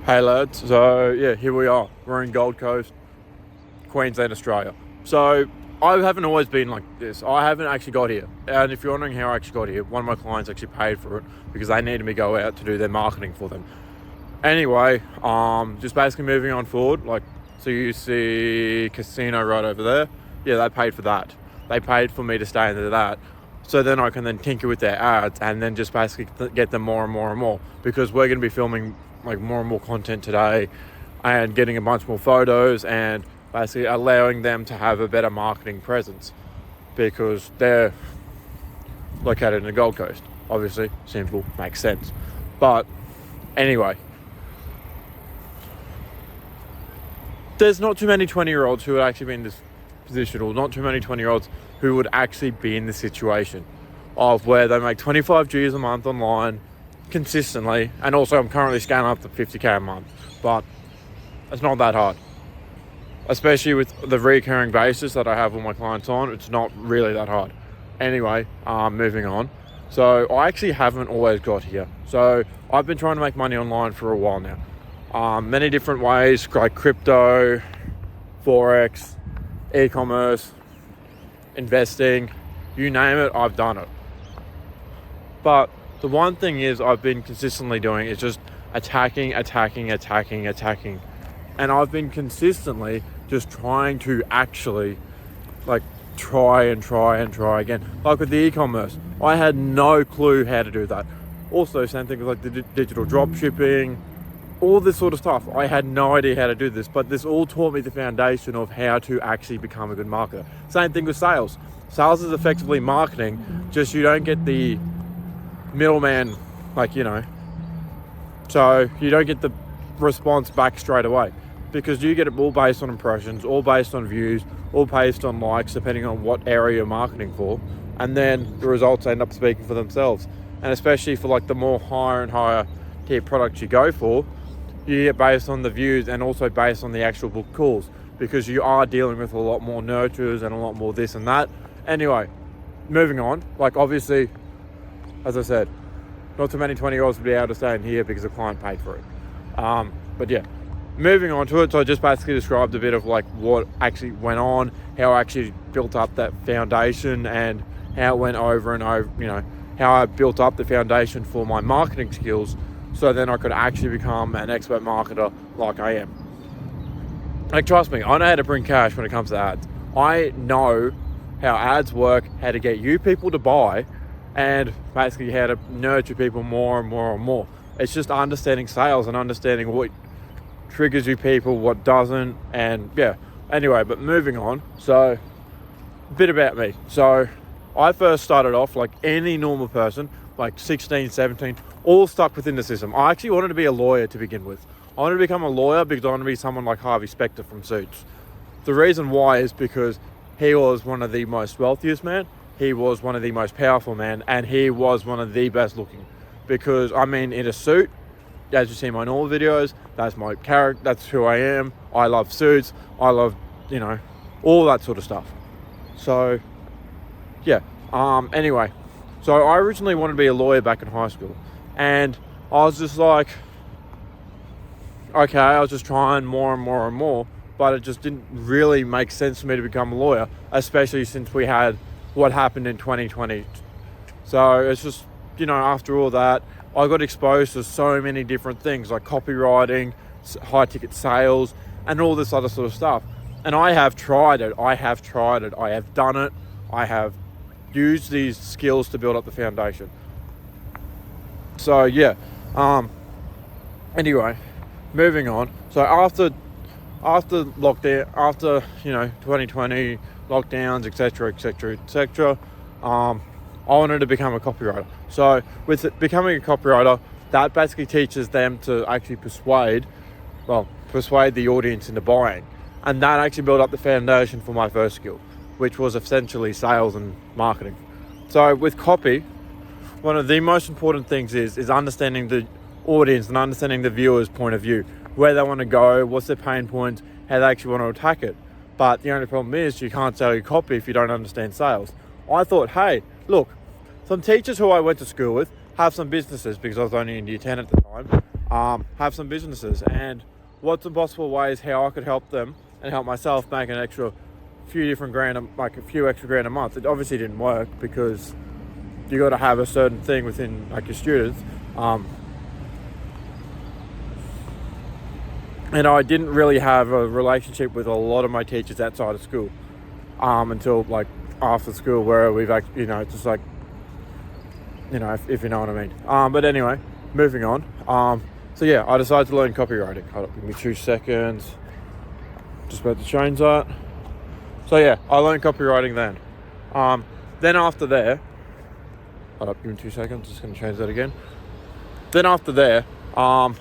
Hey lads, so yeah, here we are. We're in Gold Coast, Queensland, Australia. So I haven't always been like this. I haven't actually got here. And if you're wondering how I actually got here, one of my clients actually paid for it because they needed me to go out to do their marketing for them. Anyway, just basically moving on forward, so you see casino right over there. Yeah, they paid for that. They paid for me to stay into that. So then I can then tinker with their ads and then just basically get them more and more and more, because we're going to be filming more and more content today and getting a bunch more photos and basically allowing them to have a better marketing presence because they're located in the Gold Coast. Obviously, simple, makes sense. But anyway, there's not too many 20-year-olds who would actually be in this position, or not too many 20-year-olds who would actually be in this situation of where they make 25 Gs a month online consistently. And also I'm currently scaling up to 50k a month, but it's not that hard, especially with the recurring basis that I have all my clients on. It's not really that hard. Anyway, moving on. So I actually haven't always got here. So I've been trying to make money online for a while now. Many different ways, like crypto, Forex, e-commerce, investing, you name it, I've done it. But the one thing is I've been consistently doing is just attacking. And I've been consistently just trying to actually try again. Like with the e-commerce, I had no clue how to do that. Also, same thing with the digital drop shipping, all this sort of stuff. I had no idea how to do this, but this all taught me the foundation of how to actually become a good marketer. Same thing with sales. Sales is effectively marketing, just you don't get the middleman, so you don't get the response back straight away, because you get it all based on impressions, all based on views, all based on likes, depending on what area you're marketing for, and then the results end up speaking for themselves. And especially for the more higher and higher tier products you go for, you get based on the views and also based on the actual book calls, because you are dealing with a lot more nurtures and a lot more this and that. Anyway, moving on, obviously, as I said, not too many 20-year-olds would be able to stay in here because the client paid for it. But yeah, moving on to it. So I just basically described a bit of what actually went on, how I actually built up that foundation, and how it went over and over, how I built up the foundation for my marketing skills, so then I could actually become an expert marketer like I am. Trust me, I know how to bring cash when it comes to ads. I know how ads work, how to get you people to buy, and basically how to nurture people more and more and more. It's just understanding sales and understanding what triggers you people, what doesn't, and yeah. Anyway, but moving on. So, a bit about me. So, I first started off like any normal person, 16, 17, all stuck within the system. I actually wanted to be a lawyer to begin with. I wanted to become a lawyer because I wanted to be someone like Harvey Specter from Suits. The reason why is because he was one of the most wealthiest men, he was one of the most powerful men, and he was one of the best looking. Because, in a suit, as you see in my normal videos, that's my character, that's who I am. I love suits, I love, all that sort of stuff. So, yeah. Anyway, so I originally wanted to be a lawyer back in high school. And I was just okay, I was just trying more and more and more, but it just didn't really make sense for me to become a lawyer, especially since we had what happened in 2020. So it's just, after all that, I got exposed to so many different things like copywriting, high ticket sales, and all this other sort of stuff. And I have tried it. I have done it. I have used these skills to build up the foundation. So yeah. Anyway, moving on. So after lockdown, after 2020 lockdowns, etc., I wanted to become a copywriter. So with becoming a copywriter, that basically teaches them to actually persuade the audience into buying. And that actually built up the foundation for my first skill, which was essentially sales and marketing. So with copy, one of the most important things is understanding the audience and understanding the viewer's point of view, where they want to go, what's their pain points, how they actually want to attack it. But the only problem is you can't sell your copy if you don't understand sales. I thought, hey, look, some teachers who I went to school with have some businesses, because I was only in year 10 at the time. have some businesses, and what's the possible ways how I could help them and help myself make an extra few extra grand a month. It obviously didn't work because you got to have a certain thing within like your students. And I didn't really have a relationship with a lot of my teachers outside of school until like after school, where we've actually, just like, if you know what I mean. But anyway, moving on. So yeah, I decided to learn copywriting. Hold up, give me 2 seconds. Just about to change that. So yeah, I learned copywriting then. Then after there, hold up, give me 2 seconds. Just going to change that again. Then after there, I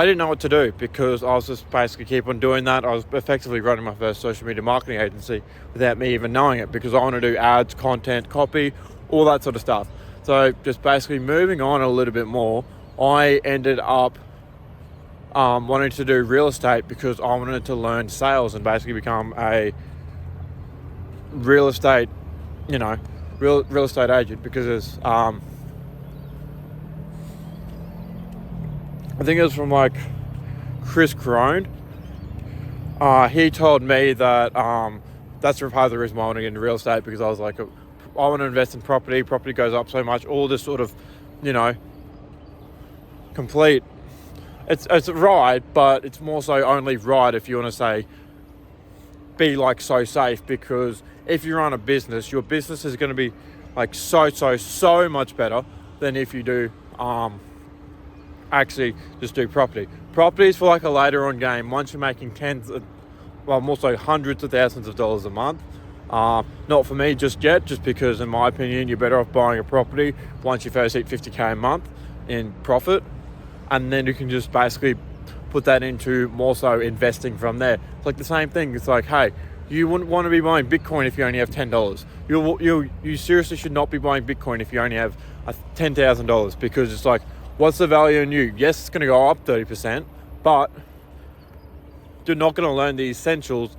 didn't know what to do because I was just basically keep on doing that. I was effectively running my first social media marketing agency without me even knowing it, because I want to do ads, content, copy, all that sort of stuff. So just basically moving on a little bit more, I ended up wanting to do real estate because I wanted to learn sales and basically become a real estate, real estate agent, because I think it was from like Chris Crone. He told me that that's part of the reason why I want to get into real estate, because I was like, I want to invest in property. Property goes up so much. All this sort of, complete. It's right, but it's more so only right if you want to say be like so safe, because if you run a business, your business is going to be like so much better than if you do actually just do property. Property is for like a later on game once you're making more so hundreds of thousands of dollars a month. Not for me just yet, just because in my opinion you're better off buying a property once you first hit 50k a month in profit, and then you can just basically put that into more so investing from there. It's like the same thing. It's like, hey, you wouldn't want to be buying Bitcoin if you only have $10. You seriously should not be buying Bitcoin if you only have $10,000, because it's like, what's the value in you? Yes, it's going to go up 30%, but you're not going to learn the essentials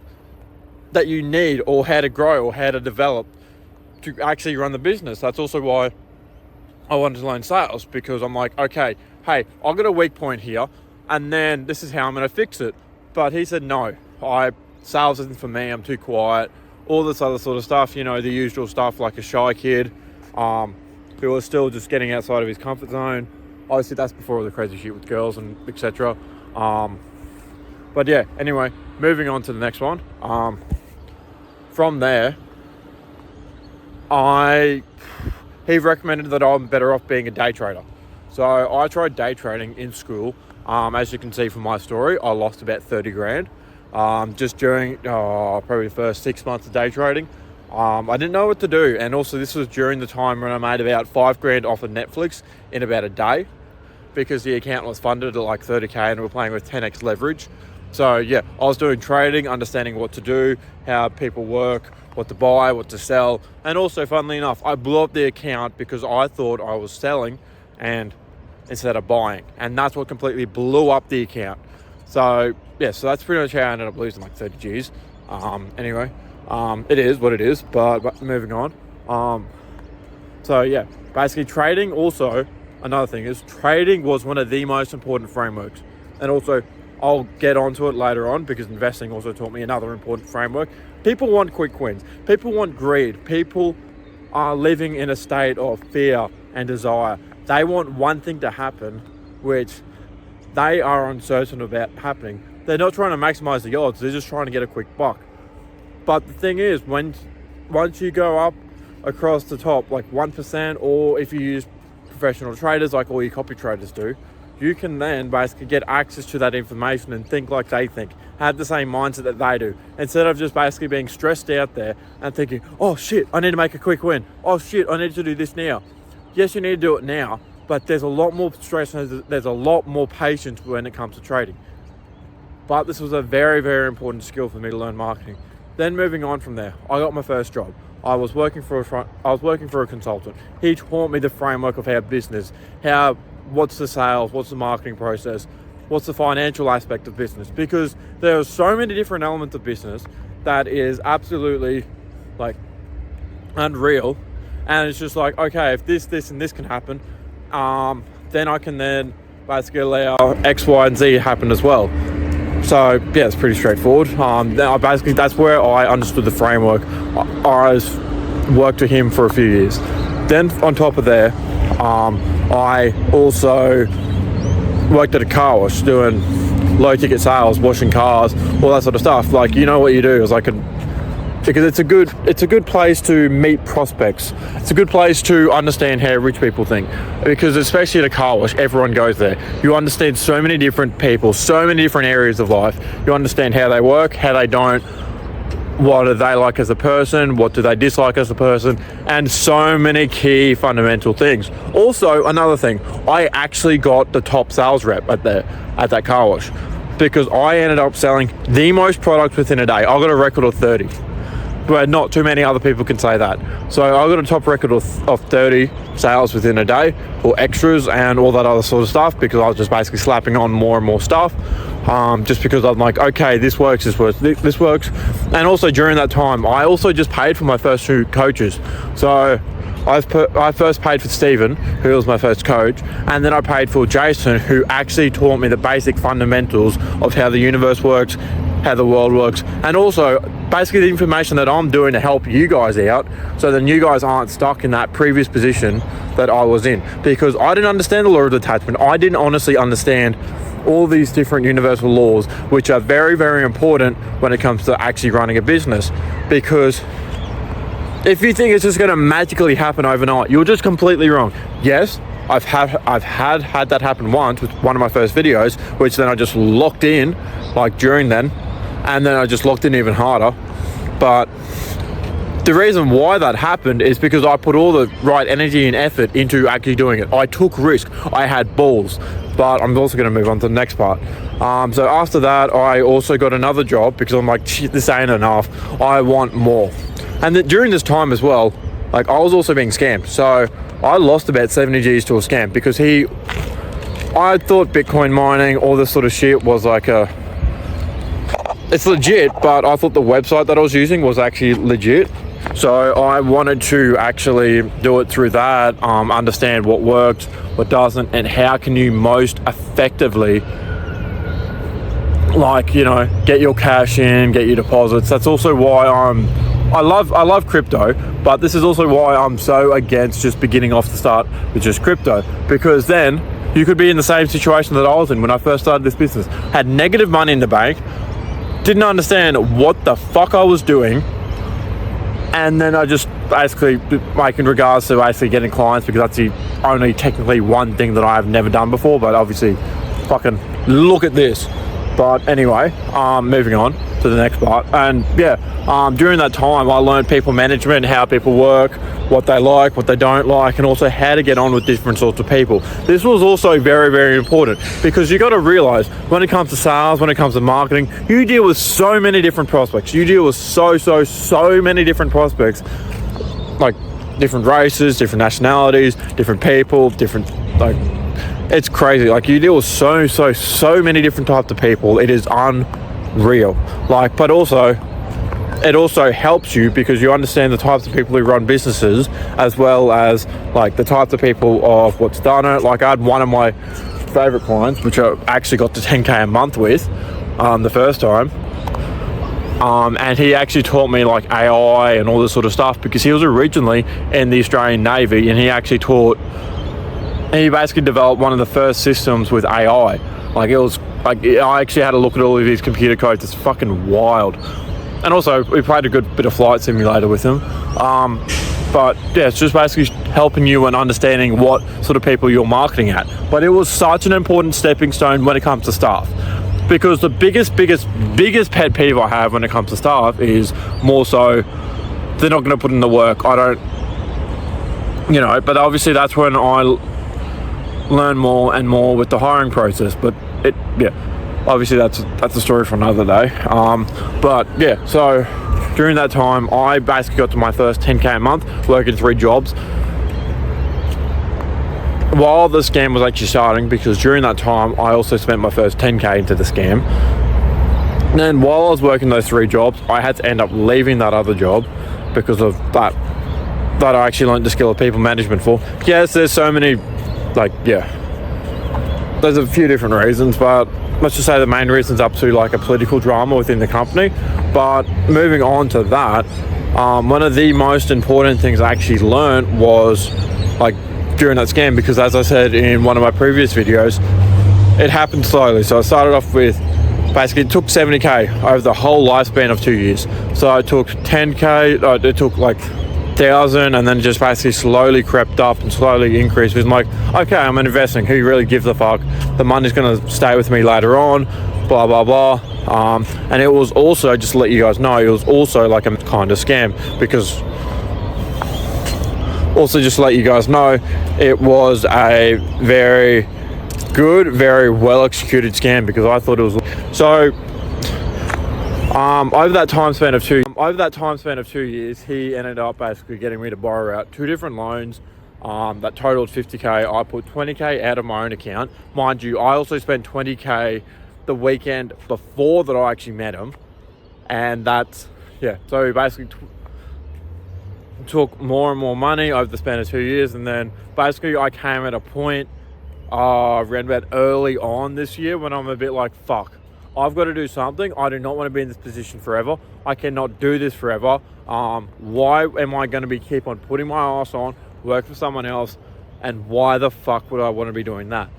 that you need, or how to grow, or how to develop to actually run the business. That's also why I wanted to learn sales, because I'm like, okay, hey, I've got a weak point here, and then this is how I'm going to fix it. But he said, no, sales isn't for me. I'm too quiet. All this other sort of stuff, the usual stuff, like a shy kid who was still just getting outside of his comfort zone. Obviously, that's before all the crazy shit with girls and etc. But yeah, anyway, moving on to the next one. From there, he recommended that I'm better off being a day trader. So I tried day trading in school. As you can see from my story, I lost about 30 grand just during probably the first 6 months of day trading. I didn't know what to do, and also this was during the time when I made about 5 grand off of Netflix in about a day, because the account was funded at like 30k and we were playing with 10x leverage. So yeah, I was doing trading, understanding what to do, how people work, what to buy, what to sell. And also, funnily enough, I blew up the account because I thought I was selling and instead of buying, and that's what completely blew up the account. So yeah, so that's pretty much how I ended up losing like 30 G's. Anyway, it is what it is, but moving on. So yeah, basically trading also, another thing is trading was one of the most important frameworks. And also, I'll get onto it later on, because investing also taught me another important framework. People want quick wins. People want greed. People are living in a state of fear and desire. They want one thing to happen, which they are uncertain about happening. They're not trying to maximize the odds. They're just trying to get a quick buck. But the thing is, once you go up across the top, like 1%, or if you use professional traders like all your copy traders do, you can then basically get access to that information and think like they think, have the same mindset that they do, instead of just basically being stressed out there and thinking, oh shit, I need to make a quick win. Oh shit, I need to do this now. Yes, you need to do it now, but there's a lot more stress and there's a lot more patience when it comes to trading. But this was a very, very important skill for me to learn marketing. Then moving on from there, I got my first job. I was working for a consultant. He taught me the framework of how business, what's the sales, what's the marketing process, what's the financial aspect of business, because there are so many different elements of business that is absolutely like unreal. And it's just like, okay, if this and this can happen, then I can then basically allow X, Y, and Z happen as well. So yeah, it's pretty straightforward. Basically, that's where I understood the framework. I worked with him for a few years. Then on top of there, I also worked at a car wash doing low ticket sales, washing cars, all that sort of stuff. Like, you know what you do is because it's a good place to meet prospects. It's a good place to understand how rich people think, because especially at a car wash, everyone goes there. You understand so many different people, so many different areas of life. You understand how they work, how they don't, what do they like as a person, what do they dislike as a person, and so many key fundamental things. Also, another thing, I actually got the top sales rep at that car wash, because I ended up selling the most products within a day. I got a record of 30. But not too many other people can say that. So I got a top record of 30 sales within a day, or extras and all that other sort of stuff, because I was just basically slapping on more and more stuff, just because I'm like, okay, this works. And also during that time, I also just paid for my first 2 coaches. So I first paid for Stephen, who was my first coach, and then I paid for Jason, who actually taught me the basic fundamentals of how the universe works, how the world works, and also basically the information that I'm doing to help you guys out, so then you guys aren't stuck in that previous position that I was in, because I didn't understand the law of detachment. I didn't honestly understand all these different universal laws, which are very, very important when it comes to actually running a business. Because if you think it's just going to magically happen overnight, you're just completely wrong. Yes, I've had that happen once with one of my first videos, which then I just locked in, like during then, and then I just locked in even harder. But the reason why that happened is because I put all the right energy and effort into actually doing it. I took risk. I had balls. But I'm also going to move on to the next part. So after that, I also got another job, because I'm like, shit, this ain't enough. I want more. And then during this time as well, like, I was also being scammed. So I lost about 70 G's to a scam, because I thought Bitcoin mining, all this sort of shit was like it's legit, but I thought the website that I was using was actually legit. So I wanted to actually do it through that, understand what worked, what doesn't, and how can you most effectively, like, you know, get your cash in, get your deposits. That's also why I love crypto, but this is also why I'm so against just beginning off the start with just crypto, because then you could be in the same situation that I was in when I first started this business. Had negative money in the bank, didn't understand what the fuck I was doing, and then I just basically, like, in regards to basically getting clients, because that's the only technically one thing that I have never done before, but obviously fucking look at this. But anyway, moving on to the next part. And yeah, during that time, I learned people management, how people work, what they like, what they don't like, and also how to get on with different sorts of people. This was also very, very important, because you got to realize when it comes to sales, when it comes to marketing, you deal with so many different prospects. You deal with so many different prospects, like different races, different nationalities, different people, different, like, it's crazy. Like, you deal with so many different types of people. It is unreal. Like, but also, it also helps you because you understand the types of people who run businesses, as well as like the types of people of what's done it. Like, I had one of my favorite clients, which I actually got to 10K a month with the first time. And he actually taught me like AI and all this sort of stuff, because he was originally in the Australian Navy, and he basically developed one of the first systems with AI. Like, it was like, I actually had to look at all of his computer codes. It's fucking wild. And also, we played a good bit of Flight Simulator with him. But yeah, it's just basically helping you and understanding what sort of people you're marketing at. But it was such an important stepping stone when it comes to staff, because the biggest pet peeve I have when it comes to staff is more so they're not going to put in the work. I don't, you know, but obviously that's when I learn more and more with the hiring process. But obviously that's a story for another day. But yeah, so during that time, I basically got to my first 10K a month, working 3 jobs, while the scam was actually starting, because during that time I also spent my first 10K into the scam. And then while I was working those 3 jobs, I had to end up leaving that other job because of that I actually learned the skill of people management for. Yes, there's so many, like, yeah, there's a few different reasons, but let's just say the main reason's up to like a political drama within the company. But moving on to that, one of the most important things I actually learned was like during that scam, because as I said in one of my previous videos, it happened slowly. So I started off with, basically it took 70k over the whole lifespan of 2 years. So I took 10k, it took like 1,000, and then just basically slowly crept up and slowly increased. It was like, okay, I'm investing, who really gives a fuck, the money's gonna stay with me later on, blah blah blah. And it was also, just to let you guys know, it was also like a kind of scam, because also just to let you guys know, it was a very good, very well executed scam, because I thought it was so. Over that time span of 2 years, he ended up basically getting me to borrow out 2 different loans that totaled 50k. I put 20k out of my own account, mind you. I also spent 20k the weekend before that I actually met him, and that's, yeah, so he basically took more and more money over the span of 2 years. And then basically I came at a point around about early on this year when I'm a bit like, fuck, I've got to do something. I do not want to be in this position forever. I cannot do this forever. Why am I going to be keep on putting my ass on, work for someone else, and why the fuck would I want to be doing that?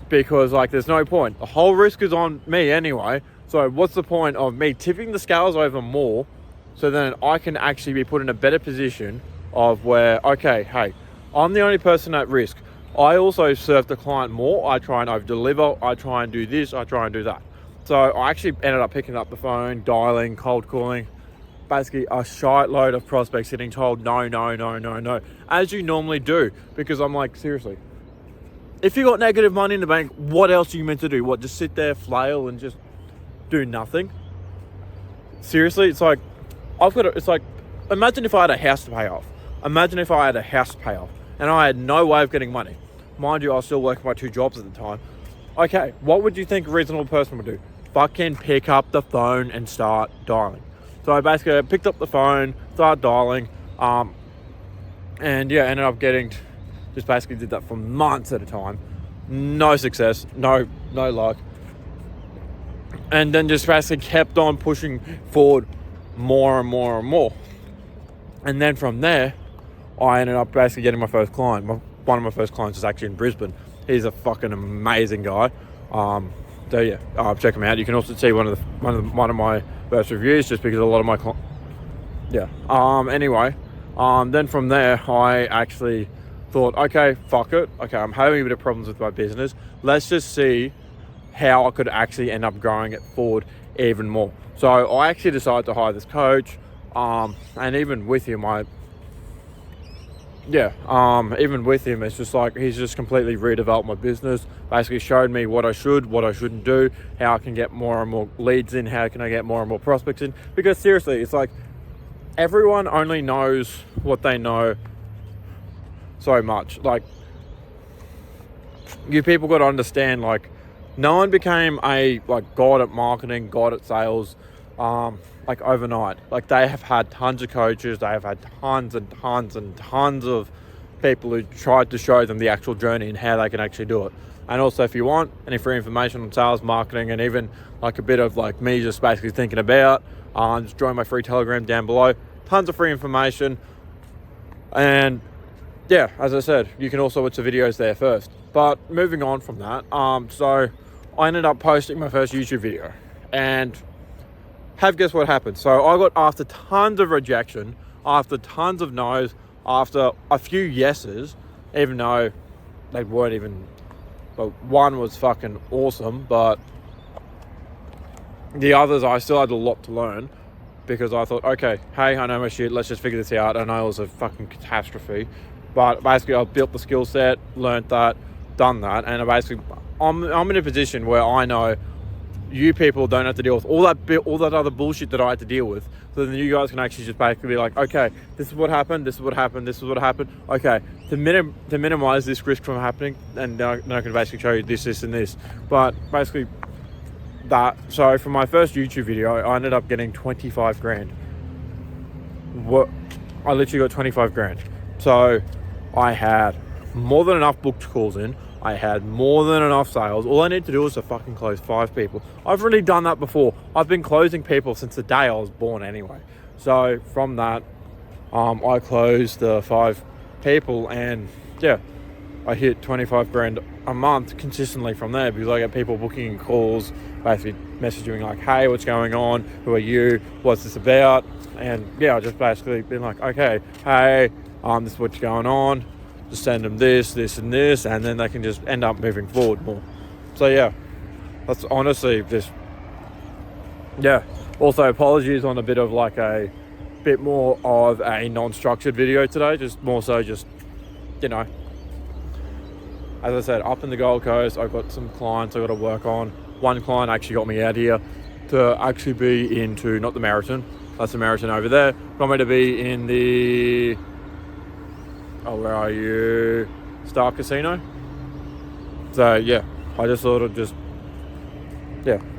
Because like, there's no point. The whole risk is on me anyway. So what's the point of me tipping the scales over more, so then I can actually be put in a better position of where, okay, hey, I'm the only person at risk. I also serve the client more. I try and over deliver. I try and do this. I try and do that. So I actually ended up picking up the phone, dialing, cold calling, basically a shite load of prospects, getting told no, no, no, no, no, as you normally do. Because I'm like, seriously, if you got negative money in the bank, what else are you meant to do? What, just sit there, flail, and just do nothing? Seriously, it's like, it's like, imagine if I had a house to pay off. And I had no way of getting money. Mind you, I was still working my 2 jobs at the time. Okay, what would you think a reasonable person would do? Fucking pick up the phone and start dialing. So I basically picked up the phone, started dialing, and yeah, ended up just basically did that for months at a time. No success, no luck. And then just basically kept on pushing forward more and more and more. And then from there, I ended up basically getting my first client. One of my first clients is actually in Brisbane. He's a fucking amazing guy. So yeah, check him out. You can also see one of my first reviews, just because a lot of my anyway, then from there I actually thought, okay, fuck it. Okay, I'm having a bit of problems with my business. Let's just see how I could actually end up growing it forward even more. So I actually decided to hire this coach, and even with him, it's just like, he's just completely redeveloped my business, basically showed me what I shouldn't do, how I can get more and more leads in, how can I get more and more prospects in. Because seriously, it's like, everyone only knows what they know so much. Like, you people got to understand, like, no one became a god at marketing, god at sales, like overnight. Like, they have had tons of coaches, they have had tons and tons and tons of people who tried to show them the actual journey and how they can actually do it. And also, if you want any free information on sales, marketing, and even like a bit of like me just basically thinking about, just join my free Telegram down below. Tons of free information. And yeah, as I said, you can also watch the videos there first. But moving on from that, so I ended up posting my first YouTube video, and guess what happened? So I got, after tons of rejection, after tons of no's, after a few yeses, even though they weren't even, but one was fucking awesome, but the others I still had a lot to learn, because I thought, okay, hey, I know my shit, let's just figure this out. I know it was a fucking catastrophe, but basically I built the skill set, learned that, done that, and I'm in a position where I know you people don't have to deal with all that other bullshit that I had to deal with. So then you guys can actually just basically be like, okay, this is what happened, this is what happened, this is what happened. Okay, to minimize this risk from happening, and then I can basically show you this, and this. But basically that, so for my first YouTube video, I ended up getting 25 grand. I literally got 25 grand. So I had more than enough booked calls in. I had more than enough sales. All I need to do is to fucking close 5 people. I've already done that before. I've been closing people since the day I was born anyway. So from that, I closed the 5 people, and yeah, I hit 25 grand a month consistently from there, because I get people booking calls, basically messaging like, hey, what's going on? Who are you? What's this about? And yeah, I just basically been like, okay, hey, this is what's going on. Just send them this, and this, and then they can just end up moving forward more. So yeah, that's honestly just, yeah. Also, apologies on a bit of like a bit more of a non-structured video today, just more so just, you know, as I said, up in the Gold Coast, I've got some clients I've got to work on. One client actually got me out here to actually be into, not the Meriton, that's the Meriton over there, got me to be in the, oh, where are you? Star Casino. So yeah, I just thought of just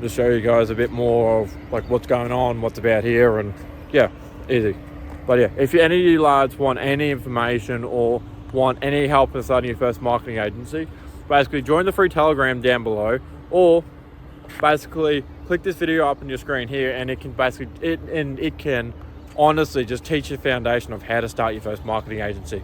show you guys a bit more of like what's going on, what's about here, and yeah, easy. But yeah, if any of you lads want any information or want any help in starting your first marketing agency, basically join the free Telegram down below, or basically click this video up on your screen here, and it can basically it can honestly just teach you the foundation of how to start your first marketing agency.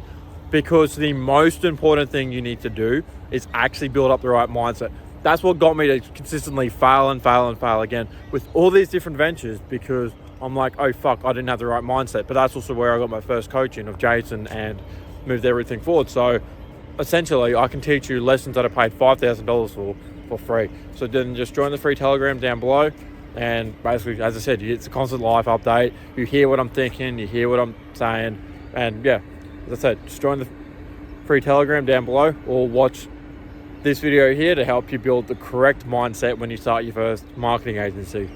Because the most important thing you need to do is actually build up the right mindset. That's what got me to consistently fail again with all these different ventures, because I'm like, oh fuck, I didn't have the right mindset. But that's also where I got my first coaching of Jason and moved everything forward. So essentially I can teach you lessons that I paid $5,000 for free. So then just join the free Telegram down below, and basically, as I said, it's a constant life update. You hear what I'm thinking, you hear what I'm saying, and yeah, as I said, just join the free Telegram down below, or watch this video here to help you build the correct mindset when you start your first marketing agency.